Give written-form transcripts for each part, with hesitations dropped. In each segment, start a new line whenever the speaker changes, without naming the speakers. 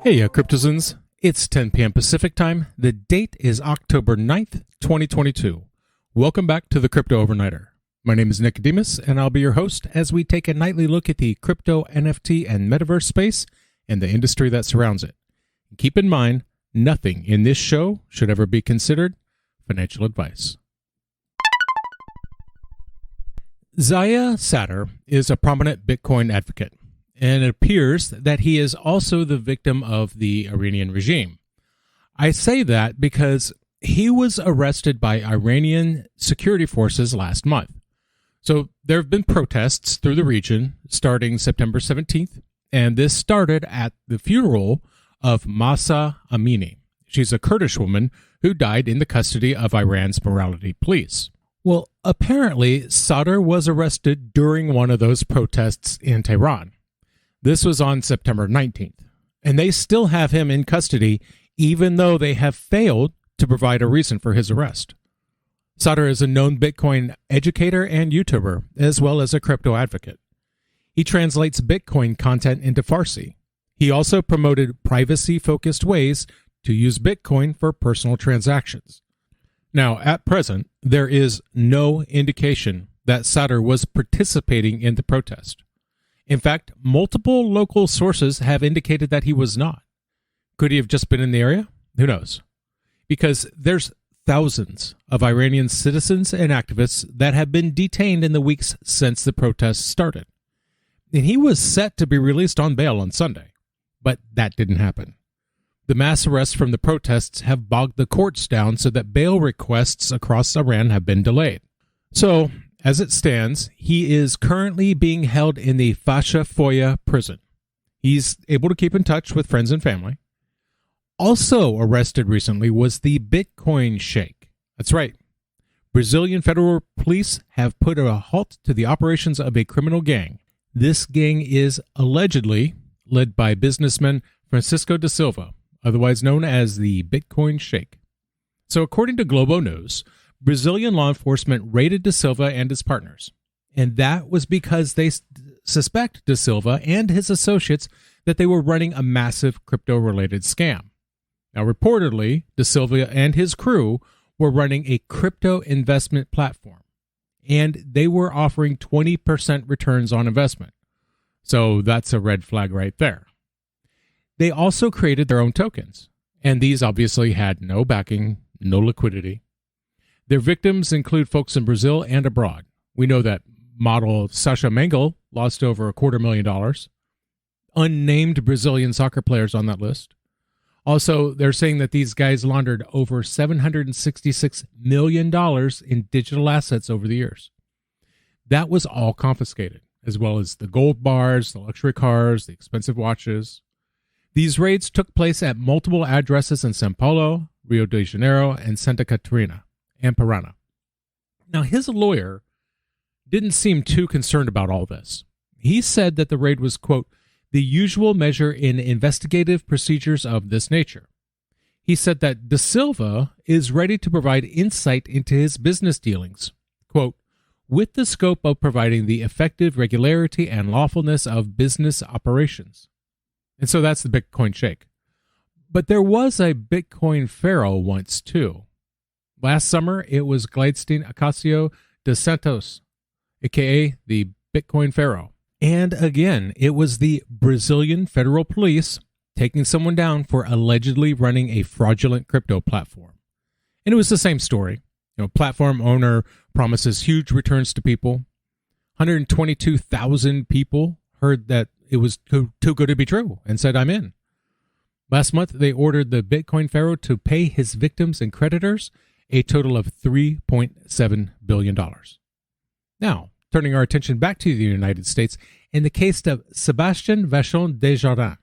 Heya Cryptozens, it's 10 p.m. Pacific time. The date is October 9th, 2022. Welcome back to the Crypto Overnighter. My name is Nikodemus, and I'll be your host as we take a nightly look at the crypto, NFT, and metaverse space and the industry that surrounds it. Keep in mind, nothing in this show should ever be considered financial advice. Heya Sadr is a prominent Bitcoin advocate, and it appears that he is also the victim of the Iranian regime. I say that because he was arrested by Iranian security forces last month. So there have been protests through the region starting September 17th, and this started at the funeral of Mahsa Amini. She's a Kurdish woman who died in the custody of Iran's morality police. Well, apparently, Sadr was arrested during one of those protests in Tehran. This was on September 19th, and they still have him in custody even though they have failed to provide a reason for his arrest. Sadr is a known Bitcoin educator and YouTuber, as well as a crypto advocate. He translates Bitcoin content into Farsi. He also promoted privacy-focused ways to use Bitcoin for personal transactions. Now, at present, there is no indication that Sadr was participating in the protest. In fact, multiple local sources have indicated that he was not. Could he have just been in the area? Who knows? Because there's thousands of Iranian citizens and activists that have been detained in the weeks since the protests started. And he was set to be released on bail on Sunday, but that didn't happen. The mass arrests from the protests have bogged the courts down so that bail requests across Iran have been delayed. So, as it stands, he is currently being held in the Fasha Foya prison. He's able to keep in touch with friends and family. Also arrested recently was the Bitcoin Sheik. That's right. Brazilian federal police have put a halt to the operations of a criminal gang. This gang is allegedly led by businessman Francisco da Silva, otherwise known as the Bitcoin Sheik. So according to Globo News, Brazilian law enforcement raided da Silva and his partners, and that was because they suspect da Silva and his associates that they were running a massive crypto-related scam. Now, reportedly, da Silva and his crew were running a crypto investment platform, and they were offering 20% returns on investment. So that's a red flag right there. They also created their own tokens, and these obviously had no backing, no liquidity. Their victims include folks in Brazil and abroad. We know that model Sasha Mengel lost over $250,000. Unnamed Brazilian soccer players on that list. Also, they're saying that these guys laundered over $766 million in digital assets over the years. That was all confiscated, as well as the gold bars, the luxury cars, the expensive watches. These raids took place at multiple addresses in São Paulo, Rio de Janeiro, and Santa Catarina, and Paraná. Now, his lawyer didn't seem too concerned about all this. He said that the raid was, quote, the usual measure in investigative procedures of this nature. He said that da Silva is ready to provide insight into his business dealings, quote, with the scope of providing the effective regularity and lawfulness of business operations. And so that's the Bitcoin Sheik. But there was a Bitcoin pharaoh once, too. Last summer, it was Gladstein Ocasio dos Santos, a.k.a. the Bitcoin pharaoh. And again, it was the Brazilian federal police taking someone down for allegedly running a fraudulent crypto platform. And it was the same story. Platform owner promises huge returns to people. 122,000 people heard that it was too good to be true and said, I'm in. Last month, they ordered the Bitcoin pharaoh to pay his victims and creditors a total of $3.7 billion. Now, turning our attention back to the United States, in the case of Sébastien Vachon Desjardins,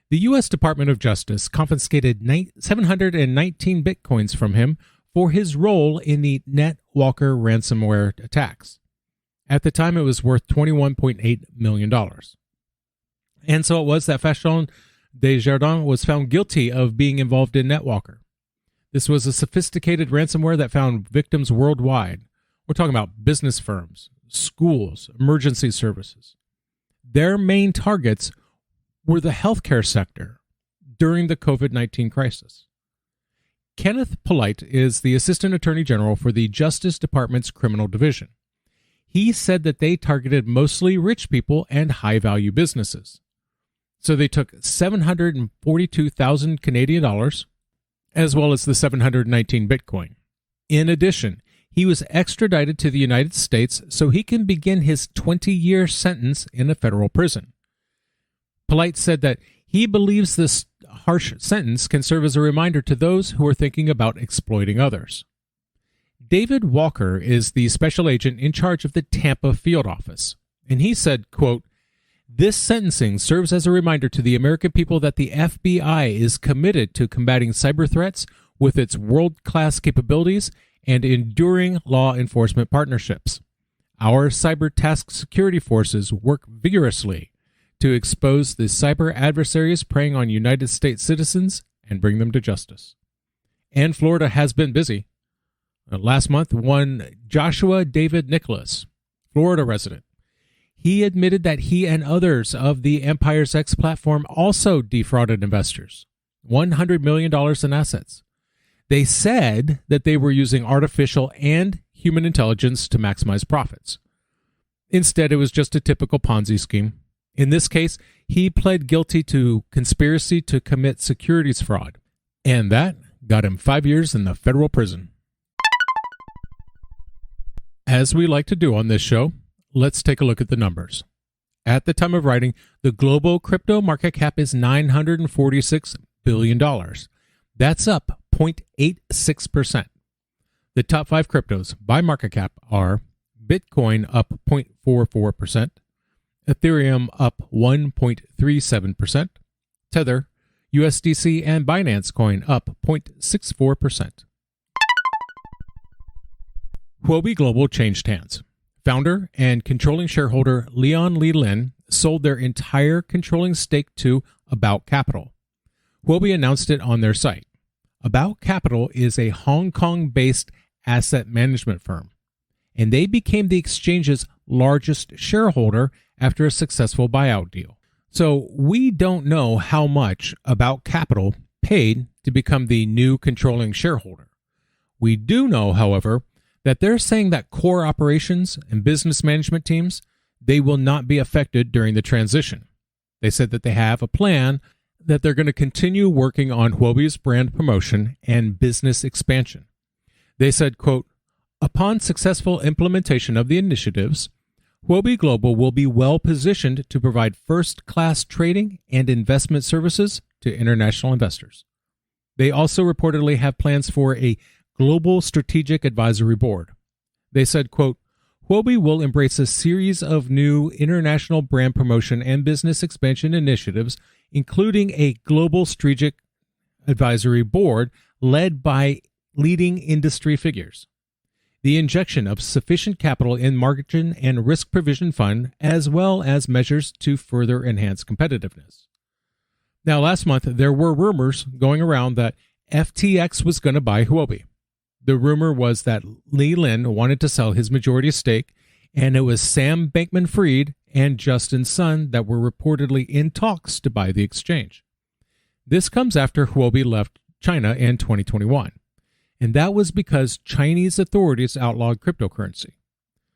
the U.S. Department of Justice confiscated 719 bitcoins from him for his role in the NetWalker ransomware attacks. At the time, it was worth $21.8 million. And so it was that Vachon Desjardins was found guilty of being involved in NetWalker. This was a sophisticated ransomware that found victims worldwide. We're talking about business firms, schools, emergency services. Their main targets were the healthcare sector, during the COVID-19 crisis. Kenneth Polite is the Assistant Attorney General for the Justice Department's Criminal Division. He said that they targeted mostly rich people and high-value businesses. So they took 742,000 Canadian dollars, as well as the 719 Bitcoin. In addition, he was extradited to the United States so he can begin his 20-year sentence in a federal prison. Polite said that he believes this harsh sentence can serve as a reminder to those who are thinking about exploiting others. David Walker is the special agent in charge of the Tampa field office, and he said, quote, "This sentencing serves as a reminder to the American people that the FBI is committed to combating cyber threats with its world-class capabilities and enduring law enforcement partnerships. Our cyber task security forces work vigorously to expose the cyber adversaries preying on United States citizens and bring them to justice." And Florida has been busy. Last month, one Joshua David Nicholas, Florida resident, he admitted that he and others of the Empire's X platform also defrauded investors, $100 million in assets. They said that they were using artificial and human intelligence to maximize profits. Instead, it was just a typical Ponzi scheme. In this case, he pled guilty to conspiracy to commit securities fraud, and that got him 5 years in the federal prison. As we like to do on this show, let's take a look at the numbers. At the time of writing, the global crypto market cap is $946 billion. That's up 0.86%. The top 5 cryptos by market cap are Bitcoin up 0.44%, Ethereum up 1.37%, Tether, USDC, and Binance Coin up 0.64%. Huobi Global changed hands. Founder and controlling shareholder Leon Lee Lin sold their entire controlling stake to About Capital. Huobi announced it on their site. About Capital is a Hong Kong-based asset management firm, and they became the exchange's largest shareholder after a successful buyout deal. So we don't know how much About Capital paid to become the new controlling shareholder. We do know, however, that they're saying that core operations and business management teams, they will not be affected during the transition. They said that they have a plan that they're going to continue working on Huobi's brand promotion and business expansion. They said, quote, "Upon successful implementation of the initiatives, Huobi Global will be well positioned to provide first-class trading and investment services to international investors." They also reportedly have plans for a Global Strategic Advisory Board. They said, quote, "Huobi will embrace a series of new international brand promotion and business expansion initiatives, including a Global Strategic Advisory Board led by leading industry figures. The injection of sufficient capital in margin and risk provision fund, as well as measures to further enhance competitiveness." Now, last month, there were rumors going around that FTX was going to buy Huobi. The rumor was that Lee Lin wanted to sell his majority stake, and it was Sam Bankman-Fried and Justin Sun that were reportedly in talks to buy the exchange. This comes after Huobi left China in 2021, and that was because Chinese authorities outlawed cryptocurrency.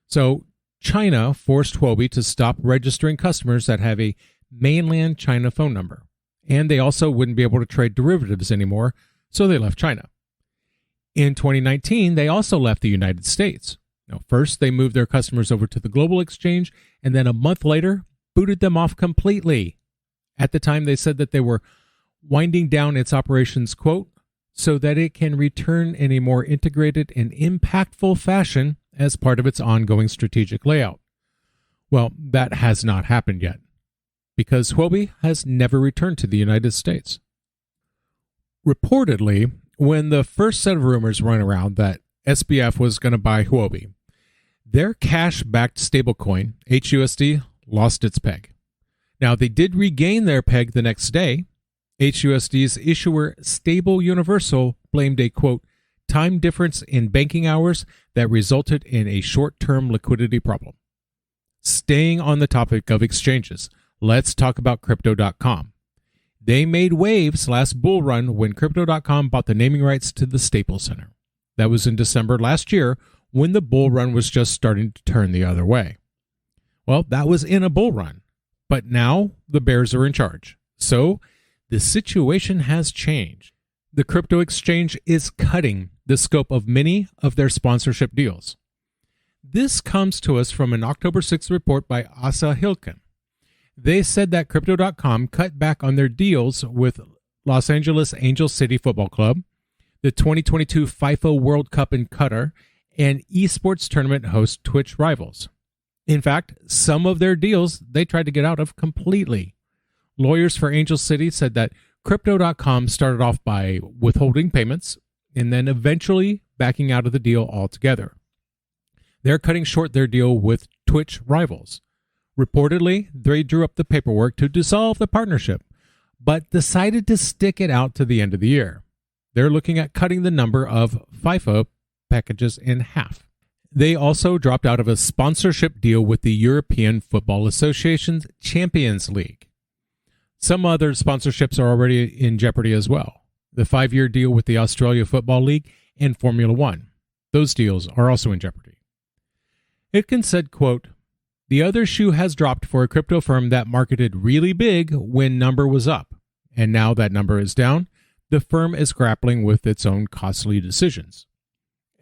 So China forced Huobi to stop registering customers that have a mainland China phone number, and they also wouldn't be able to trade derivatives anymore, so they left China. In 2019, they also left the United States. Now, first, they moved their customers over to the global exchange, and then a month later, booted them off completely. At the time, they said that they were winding down its operations, quote, "so that it can return in a more integrated and impactful fashion as part of its ongoing strategic layout." Well, that has not happened yet, because Huobi has never returned to the United States. Reportedly, when the first set of rumors ran around that SBF was going to buy Huobi, their cash-backed stablecoin, HUSD, lost its peg. Now, they did regain their peg the next day. HUSD's issuer Stable Universal blamed a, quote, "time difference in banking hours that resulted in a short-term liquidity problem." Staying on the topic of exchanges, let's talk about Crypto.com. They made waves last bull run when Crypto.com bought the naming rights to the Staples Center. That was in December last year when the bull run was just starting to turn the other way. Well, that was in a bull run, but now the bears are in charge. So the situation has changed. The crypto exchange is cutting the scope of many of their sponsorship deals. This comes to us from an October 6th report by Asa Hilken. They said that Crypto.com cut back on their deals with Los Angeles Angel City Football Club, the 2022 FIFA World Cup in Qatar, and esports tournament host Twitch Rivals. In fact, some of their deals they tried to get out of completely. Lawyers for Angel City said that Crypto.com started off by withholding payments and then eventually backing out of the deal altogether. They're cutting short their deal with Twitch Rivals. Reportedly, they drew up the paperwork to dissolve the partnership, but decided to stick it out to the end of the year. They're looking at cutting the number of FIFA packages in half. They also dropped out of a sponsorship deal with the European Football Association's Champions League. Some other sponsorships are already in jeopardy as well. The 5-year deal with the Australia Football League and Formula One. Those deals are also in jeopardy. Itkin said, quote, "The other shoe has dropped for a crypto firm that marketed really big when number was up, and now that number is down, the firm is grappling with its own costly decisions."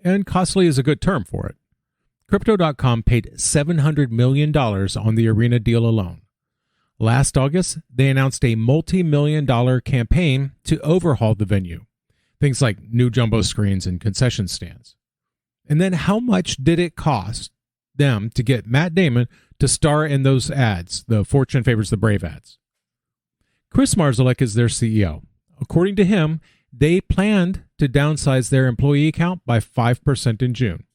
And costly is a good term for it. Crypto.com paid $700 million on the Arena deal alone. Last August, they announced a multi-million-dollar campaign to overhaul the venue, things like new jumbo screens and concession stands. And then how much did it cost them to get Matt Damon to star in those ads, the Fortune Favors the Brave ads? Chris Marszalek is their CEO. According to him, they planned to downsize their employee count by 5% in June.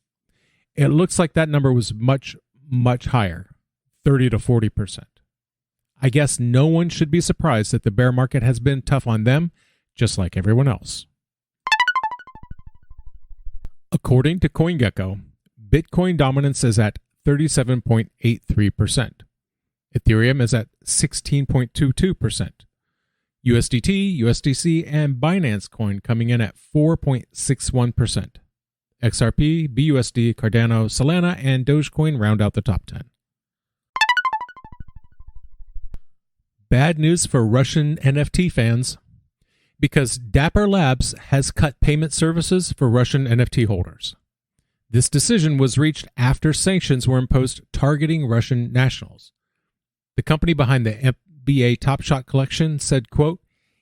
It looks like that number was much, much higher, 30 to 40%. I guess no one should be surprised that the bear market has been tough on them, just like everyone else. According to CoinGecko, Bitcoin dominance is at 37.83%. Ethereum is at 16.22%. USDT, USDC, and Binance Coin coming in at 4.61%. XRP, BUSD, Cardano, Solana, and Dogecoin round out the top 10. Bad news for Russian NFT fans, because Dapper Labs has cut payment services for Russian NFT holders. This decision was reached after sanctions were imposed targeting Russian nationals. The company behind the NBA Top Shot collection said, quote,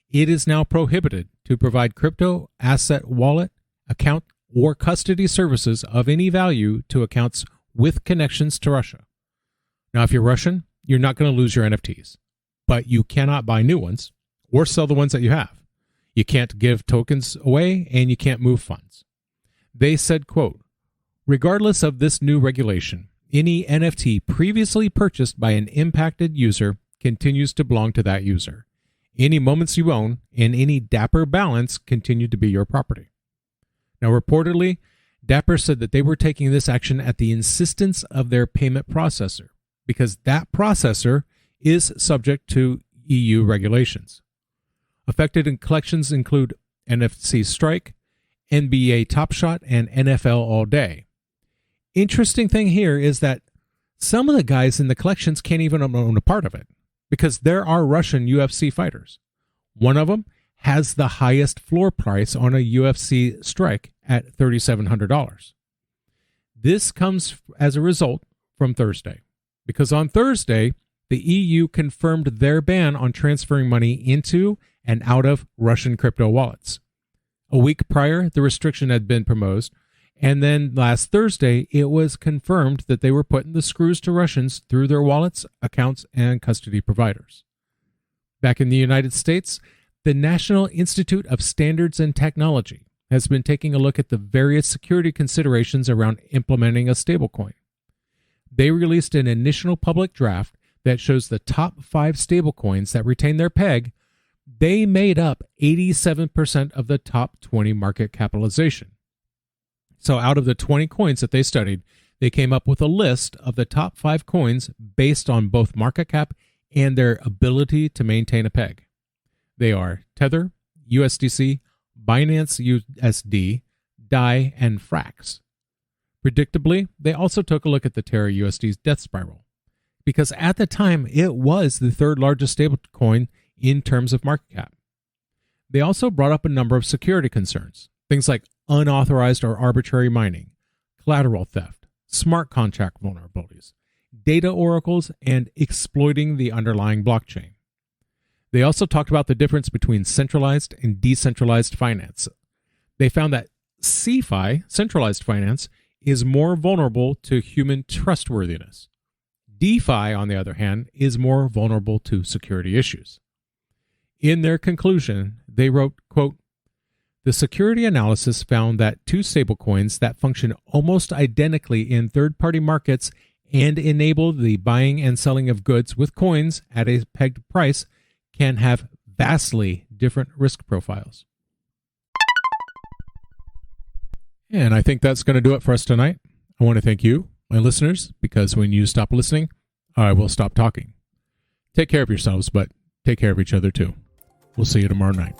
"It is now prohibited to provide crypto asset wallet, account, or custody services of any value to accounts with connections to Russia." Now, if you're Russian, you're not going to lose your NFTs, but you cannot buy new ones or sell the ones that you have. You can't give tokens away, and you can't move funds. They said, quote, "Regardless of this new regulation, any NFT previously purchased by an impacted user continues to belong to that user. Any moments you own and any Dapper balance continue to be your property." Now, reportedly, Dapper said that they were taking this action at the insistence of their payment processor, because that processor is subject to EU regulations. Affected in collections include NFC Strike, NBA Top Shot, and NFL All Day. Interesting thing here is that some of the guys in the collections can't even own a part of it, because there are Russian UFC fighters. One of them has the highest floor price on a UFC strike at $3,700. This comes as a result from Thursday, because on Thursday, the EU confirmed their ban on transferring money into and out of Russian crypto wallets. A week prior, the restriction had been proposed, and then last Thursday, it was confirmed that they were putting the screws to Russians through their wallets, accounts, and custody providers. Back in the United States, the National Institute of Standards and Technology has been taking a look at the various security considerations around implementing a stablecoin. They released an initial public draft that shows the top 5 stablecoins that retain their peg. They made up 87% of the top 20 market capitalization. So out of the 20 coins that they studied, they came up with a list of the top 5 coins based on both market cap and their ability to maintain a peg. They are Tether, USDC, Binance USD, DAI, and Frax. Predictably, they also took a look at the Terra USD's death spiral, because at the time it was the third largest stablecoin in terms of market cap. They also brought up a number of security concerns, things like unauthorized or arbitrary mining, collateral theft, smart contract vulnerabilities, data oracles, and exploiting the underlying blockchain. They also talked about the difference between centralized and decentralized finance. They found that CeFi, centralized finance, is more vulnerable to human trustworthiness. DeFi, on the other hand, is more vulnerable to security issues. In their conclusion, they wrote, quote, "The security analysis found that two stablecoins that function almost identically in third-party markets and enable the buying and selling of goods with coins at a pegged price can have vastly different risk profiles." And I think that's going to do it for us tonight. I want to thank you, my listeners, because when you stop listening, I will stop talking. Take care of yourselves, but take care of each other too. We'll see you tomorrow night.